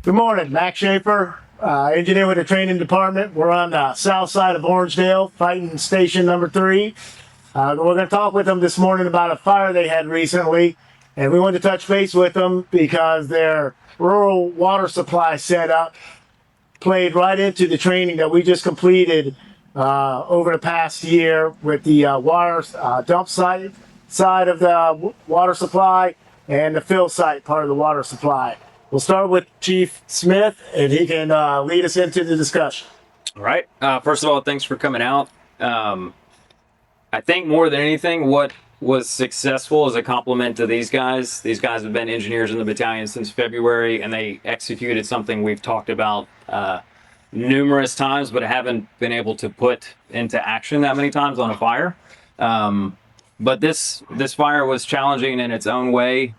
Good morning, Mac Schaefer, engineer with the training department. We're on the south side of Orangedale, fighting station number 3. We're going to talk with them this morning about a fire they had recently, and we wanted to touch base with them because their rural water supply setup played right into the training that we just completed over the past year with the water dump site side of the water supply and the fill site part of the water supply. We'll start with Chief Smith, and he can lead us into the discussion. All right. First of all, thanks for coming out. I think more than anything, what was successful is a compliment to these guys. These guys have been engineers in the battalion since February, and they executed something we've talked about numerous times, but haven't been able to put into action that many times on a fire. But this fire was challenging in its own way.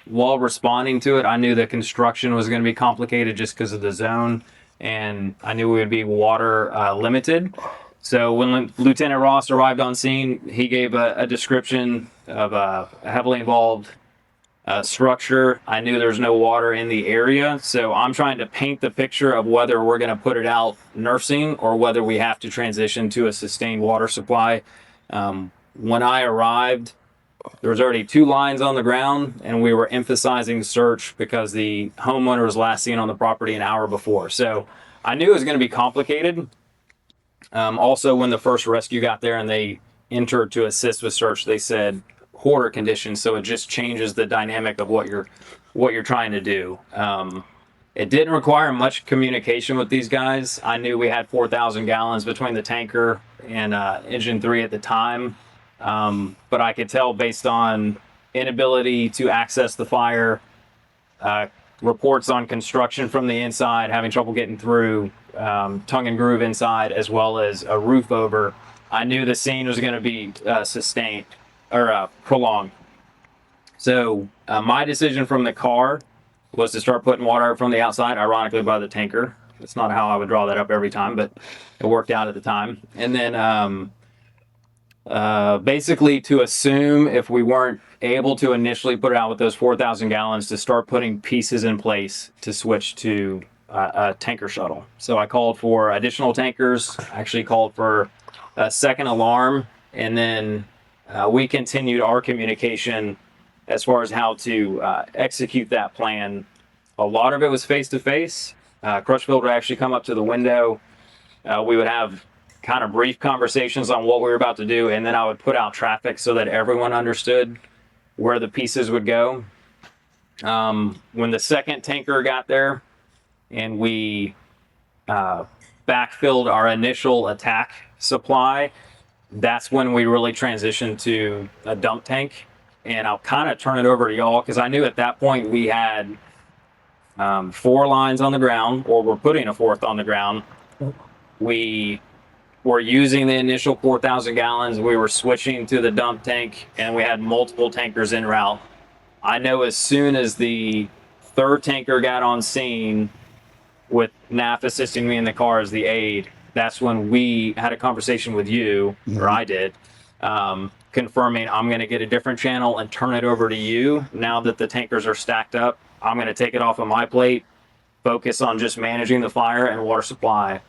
While responding to it, I knew the construction was going to be complicated just because of the zone, and I knew we would be water limited. So when Lieutenant Ross arrived on scene, he gave a description of a heavily involved structure. I knew there's no water in the area, so I'm trying to paint the picture of whether we're going to put it out nursing or whether we have to transition to a sustained water supply. When I arrived, there was already 2 lines on the ground, and we were emphasizing search because the homeowner was last seen on the property an hour before. So I knew it was going to be complicated. Also, when the first rescue got there and they entered to assist with search, they said hoarder conditions. So it just changes the dynamic of what you're trying to do. It didn't require much communication with these guys. I knew we had 4,000 gallons between the tanker and engine 3 at the time. But I could tell based on inability to access the fire, reports on construction from the inside, having trouble getting through, tongue and groove inside, as well as a roof over, I knew the scene was going to be sustained or prolonged. So my decision from the car was to start putting water from the outside, ironically by the tanker. That's not how I would draw that up every time, but it worked out at the time. And then basically to assume if we weren't able to initially put it out with those 4,000 gallons, to start putting pieces in place to switch to a tanker shuttle. So I called for additional tankers, actually called for a second alarm, and then we continued our communication as far as how to execute that plan. A lot of it was face-to-face. Crutchfield would actually come up to the window. We would have kind of brief conversations on what we were about to do, and then I would put out traffic so that everyone understood where the pieces would go. When the second tanker got there and we backfilled our initial attack supply, that's when we really transitioned to a dump tank. And I'll kind of turn it over to y'all because I knew at that point we had 4 lines on the ground, or we're putting a 4th on the ground. We were using the initial 4,000 gallons. We were switching to the dump tank, and we had multiple tankers en route. I know as soon as the 3rd tanker got on scene with NAF assisting me in the car as the aide, that's when we had a conversation with you, or I did, confirming I'm going to get a different channel and turn it over to you. Now that the tankers are stacked up, I'm going to take it off of my plate, focus on just managing the fire, and water supply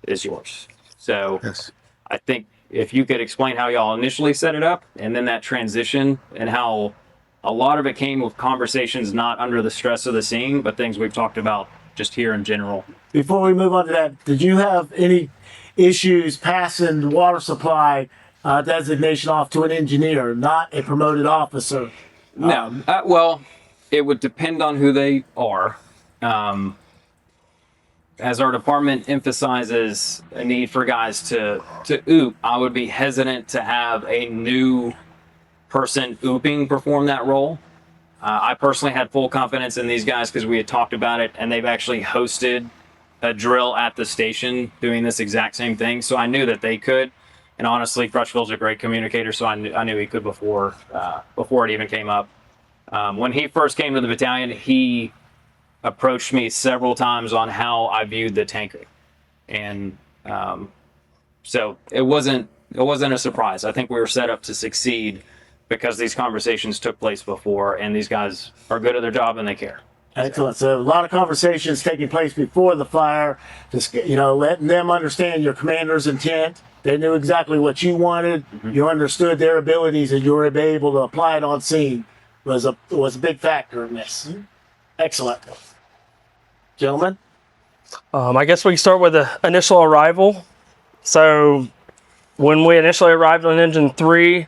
is yours. So yes. I think if you could explain how y'all initially set it up, and then that transition, and how a lot of it came with conversations not under the stress of the scene, but things we've talked about just here in general. Before we move on to that, did you have any issues passing the water supply designation off to an engineer, not a promoted officer? No. Well, it would depend on who they are. As our department emphasizes a need for guys to oop, I would be hesitant to have a new person ooping perform that role. I personally had full confidence in these guys because we had talked about it, and they've actually hosted a drill at the station doing this exact same thing. So I knew that they could. And honestly, Crutchfield's a great communicator, so I knew he could before it even came up. When he first came to the battalion, he approached me several times on how I viewed the tanker, and so it wasn't a surprise. I think we were set up to succeed because these conversations took place before, and these guys are good at their job and they care. Excellent. So a lot of conversations taking place before the fire, just letting them understand your commander's intent. They knew exactly what you wanted. You understood their abilities, and you were able to apply it on scene. Was a big factor in this. Excellent, gentlemen. I guess we can start with the initial arrival. So when we initially arrived on engine 3,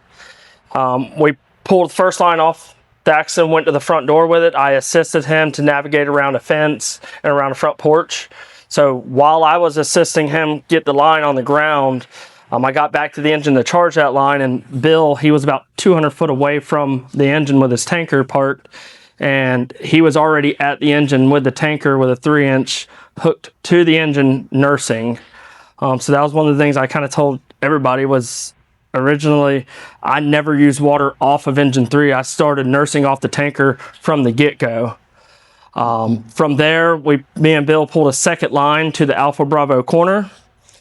we pulled the first line off the axle and went to the front door with it. I assisted him to navigate around a fence and around a front porch. So while I was assisting him get the line on the ground, I got back to the engine to charge that line, and Bill, he was about 200 foot away from the engine with his tanker parked, and he was already at the engine with the tanker with a 3-inch hooked to the engine nursing. So that was one of the things I kind of told everybody was originally I never used water off of engine 3. I started nursing off the tanker from the get-go. From there, me and Bill pulled a second line to the Alpha Bravo corner.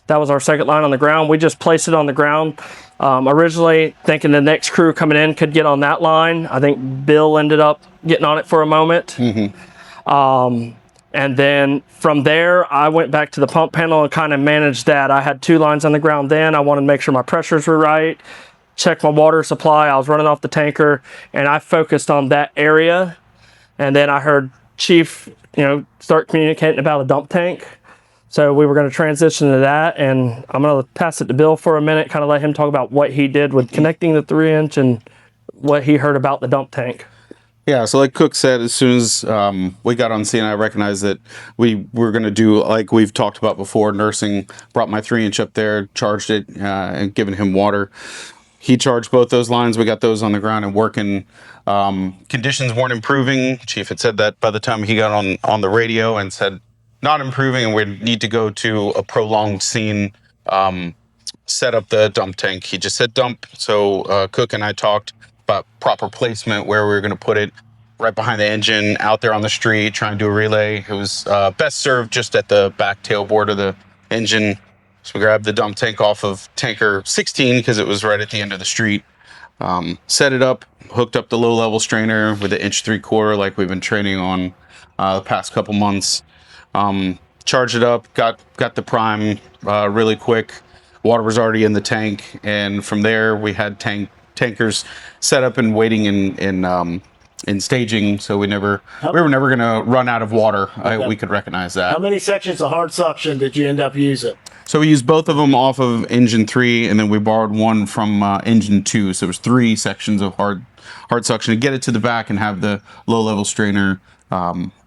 That was our second line on the ground. We just placed it on the ground. Originally thinking the next crew coming in could get on that line. I think Bill ended up getting on it for a moment. And then from there, I went back to the pump panel and kind of managed that. I had 2 lines on the ground then. I wanted to make sure my pressures were right, check my water supply. I was running off the tanker, and I focused on that area. And then I heard Chief, start communicating about a dump tank. So we were going to transition to that, and I'm going to pass it to Bill for a minute, kind of let him talk about what he did with connecting the 3-inch and what he heard about the dump tank. Yeah, so like Cook said, as soon as we got on scene, I recognized that we were going to do, like we've talked about before, nursing, brought my 3-inch up there, charged it, and given him water. He charged both those lines. We got those on the ground and working. Conditions weren't improving. Chief had said that by the time he got on the radio and said, not improving, and we need to go to a prolonged scene, set up the dump tank. He just said dump, so Cook and I talked about proper placement, where we were going to put it, right behind the engine, out there on the street, trying to do a relay. It was best served just at the back tailboard of the engine. So we grabbed the dump tank off of tanker 16 because it was right at the end of the street. Set it up, hooked up the low-level strainer with the 1.75 inch like we've been training on the past couple months. Charged it up, got the prime really quick. Water was already in the tank, and from there we had tankers set up and waiting in staging, so we were never going to run out of water. Okay. We could recognize that. How many sections of hard suction did you end up using? So we used both of them off of engine 3, and then we borrowed one from engine 2. So it was 3 sections of hard suction to get it to the back and have the low-level strainer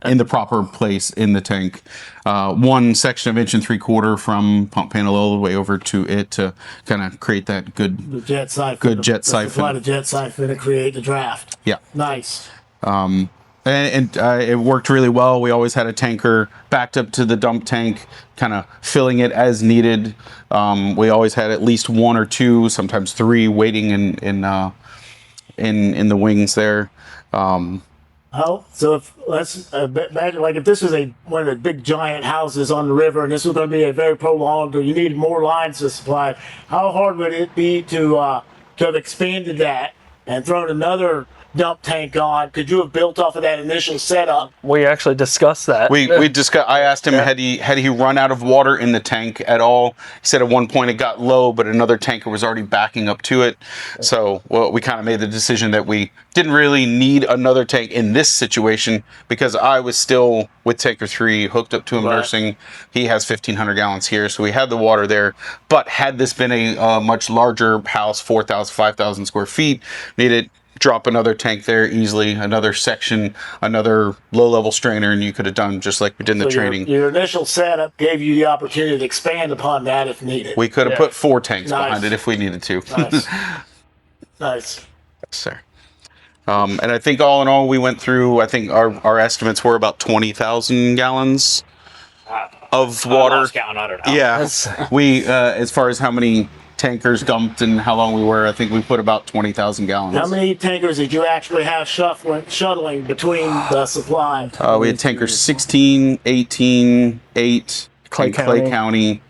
in the proper place in the tank. 1 section of 1.75 inch from pump panel all the way over to it to kind of create that good jet siphon. Good jet siphon. Supply the jet siphon to create the draft. Yeah. Nice. And it worked really well. We always had a tanker backed up to the dump tank, kind of filling it as needed. We always had at least 1 or 2, sometimes 3, waiting in the wings there. So let's imagine, like, if this was one of the big giant houses on the river, and this was going to be a very prolonged, or you need more lines to supply, how hard would it be to have expanded that and thrown another dump tank on? Could you have built off of that initial setup? We actually discussed that. We discussed. I asked him, had he run out of water in the tank at all? He said at one point it got low, but another tanker was already backing up to it. So we kind of made the decision that we didn't really need another tank in this situation, because I was still with tanker 3 hooked up to him nursing. He has 1,500 gallons here, so we had the water there. But had this been a much larger house, 4,000, 5,000 square feet, needed drop another tank there easily, another section, another low-level strainer, and you could have done just like we did in the training. Your initial setup gave you the opportunity to expand upon that if needed. We could have put 4 tanks behind it if we needed to. Nice. Nice. Yes, sir. And I think all in all, we went through, I think our estimates were about 20,000 gallons of water. I lost count, I don't know. Yeah. We, as far as how many tankers dumped and how long we were, I think we put about 20,000 gallons. How many tankers did you actually have shuttling between the supply? We had tankers 16, 18, 8, Clay County.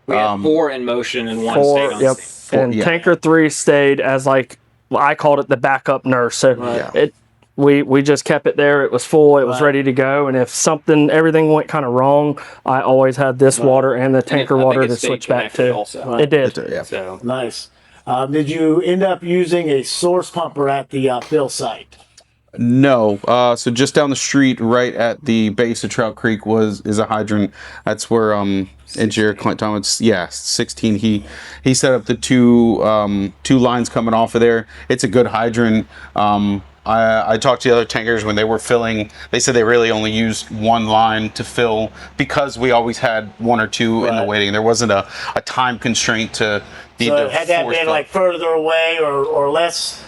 We had 4 in motion and 1 stayed on Yep. scene. And tanker 3 stayed as, like, well, I called it the backup nurse. So we just kept it there. It was full. It was Right. ready to go. And if everything went kind of wrong, I always had this water and the tanker I think water it to stayed switch back connected to. also. Right. It did. Yeah. So Nice. Did you end up using a source pumper at the fill site? No. So just down the street, right at the base of Trout Creek, is a hydrant. That's where engineer Clint Thomas, 16. He set up the two lines coming off of there. It's a good hydrant. I talked to the other tankers when they were filling. They said they really only used one line to fill because we always had one or two in the Right. waiting. There wasn't a time constraint to need So to had that force been fill. like further away or less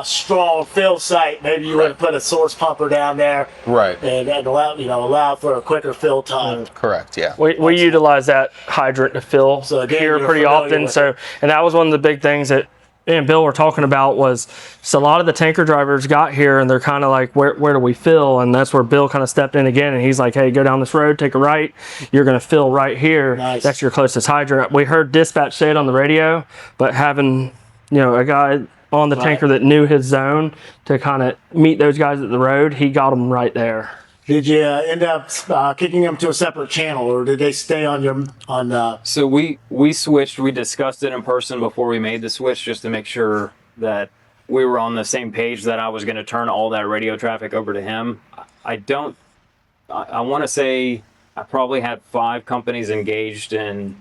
strong fill site, maybe you would have put a source pumper down there Right. and allow for a quicker fill time. Correct. Yeah. We utilize that hydrant to fill So again, here you're pretty familiar often. with So, it. and that was one of the big things that me and Bill were talking about was, so a lot of the tanker drivers got here and they're kind of like, where do we fill? And that's where Bill kind of stepped in again. And he's like, hey, go down this road, take a right. You're going to fill right here. Nice. That's your closest hydrant. We heard dispatch say it on the radio, but having, a guy on the tanker that knew his zone to kind of meet those guys at the road, he got them right there. Did you end up kicking them to a separate channel, or did they stay on? So we switched. We discussed it in person before we made the switch, just to make sure that we were on the same page. That I was going to turn all that radio traffic over to him. I want to say I probably had 5 companies engaged in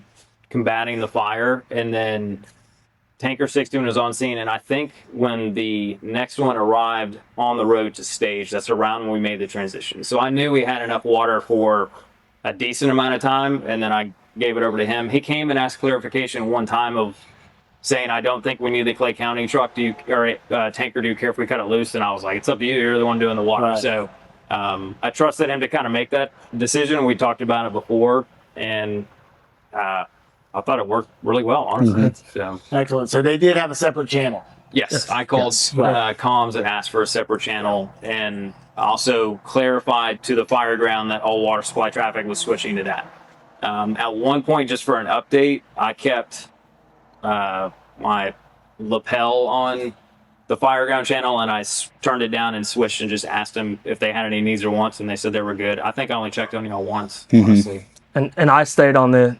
combating the fire, and then Tanker 16 was on scene, and I think when the next one arrived on the road to stage, that's around when we made the transition. So I knew we had enough water for a decent amount of time, and then I gave it over to him. He came and asked clarification one time of saying, I don't think we need the Clay County truck, tanker, do you care if we cut it loose? And I was like, it's up to you, you're the one doing the water. Right. So I trusted him to kind of make that decision. We talked about it before, and I thought it worked really well, honestly. So Excellent. So they did have a separate channel. yes, I called comms and asked for a separate channel, and also clarified to the fire ground that all water supply traffic was switching to that. At one point, just for an update, I kept my lapel on the fire ground channel, and I turned it down and switched and just asked them if they had any needs or wants, and they said they were good. I think I only checked on y'all once, honestly. And I stayed on the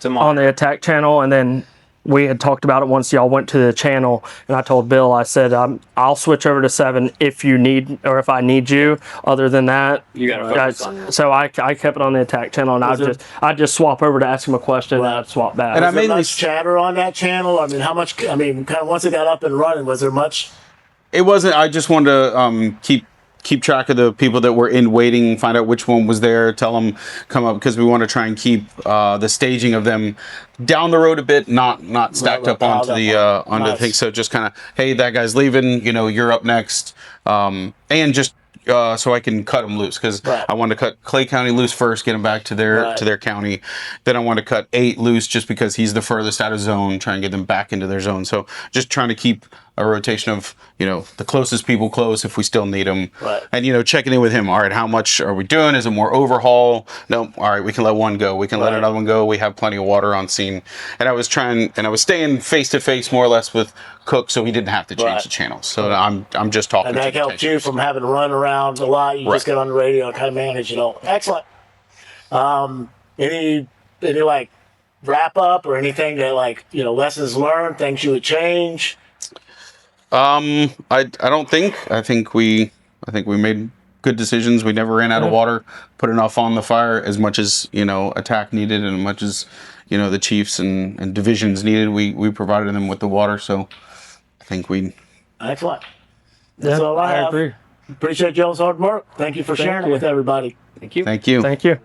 Tomorrow. attack channel, and then we had talked about it once y'all went to the channel, and I told Bill, I said, I'll switch over to 7 if you need, or if I need you. Other than that, You gotta focus on that. so I kept it on the attack channel, and I'd just swap over to ask him a question, and I'd swap back. And I Was there mainly much chatter on that channel? I mean, how much? I mean, kind of once it got up and running, was there much? It wasn't. I just wanted to keep track of the people that were in waiting, find out which one was there, tell them come up, because we want to try and keep the staging of them down the road a bit, not stacked up onto the Nice. thing. So just kind of, hey, that guy's leaving. You're up next, and just. So I can cut them loose, because Right. I want to cut Clay County loose first, get them back to their county. Then I want to cut 8 loose just because he's the furthest out of zone, try and get them back into their zone. So just trying to keep a rotation of the closest people close if we still need them, Right. and checking in with him. All right, how much are we doing? Is it more overhaul? No, all right, we can let one go. We can let Right. another one go. We have plenty of water on scene. And I was staying face to face more or less with Cook, so he didn't have to change Right. the channels. So I'm just talking. And to that the helped you tankers. from having to run around a lot. You Right. just get on the radio and kind of manage it all. Excellent. Any like wrap up or anything that lessons learned, things you would change? I don't think. I think we made good decisions. We never ran out of water, put enough on the fire as much as attack needed, and as much as the chiefs and divisions needed. We provided them with the water. So I think we. Excellent. That's all I have. agree. Appreciate y'all's hard work. Thank you for sharing it you. with everybody. Thank you. Thank you. Thank you.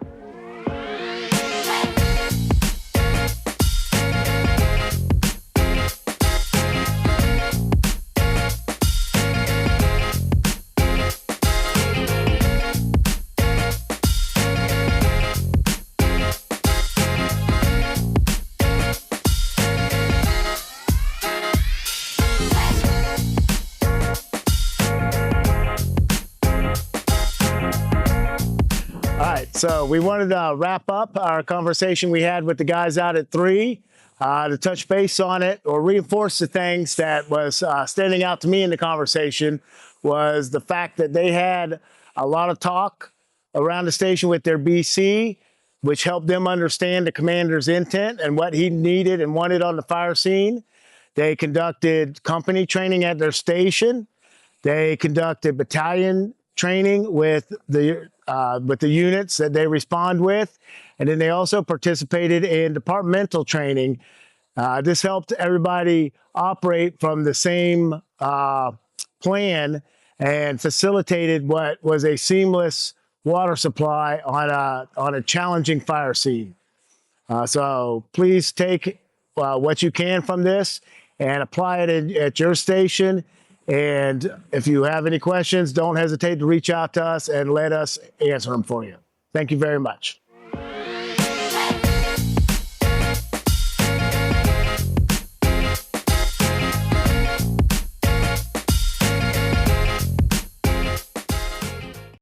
All right, so we wanted to wrap up our conversation we had with the guys out at 3 to touch base on it or reinforce the things that was standing out to me in the conversation was the fact that they had a lot of talk around the station with their BC, which helped them understand the commander's intent and what he needed and wanted on the fire scene. They conducted company training at their station. They conducted battalion training with the units that they respond with, and then they also participated in departmental training. This helped everybody operate from the same plan and facilitated what was a seamless water supply on a challenging fire scene. So please take what you can from this and apply it at your station. And if you have any questions, don't hesitate to reach out to us and let us answer them for you. Thank you very much.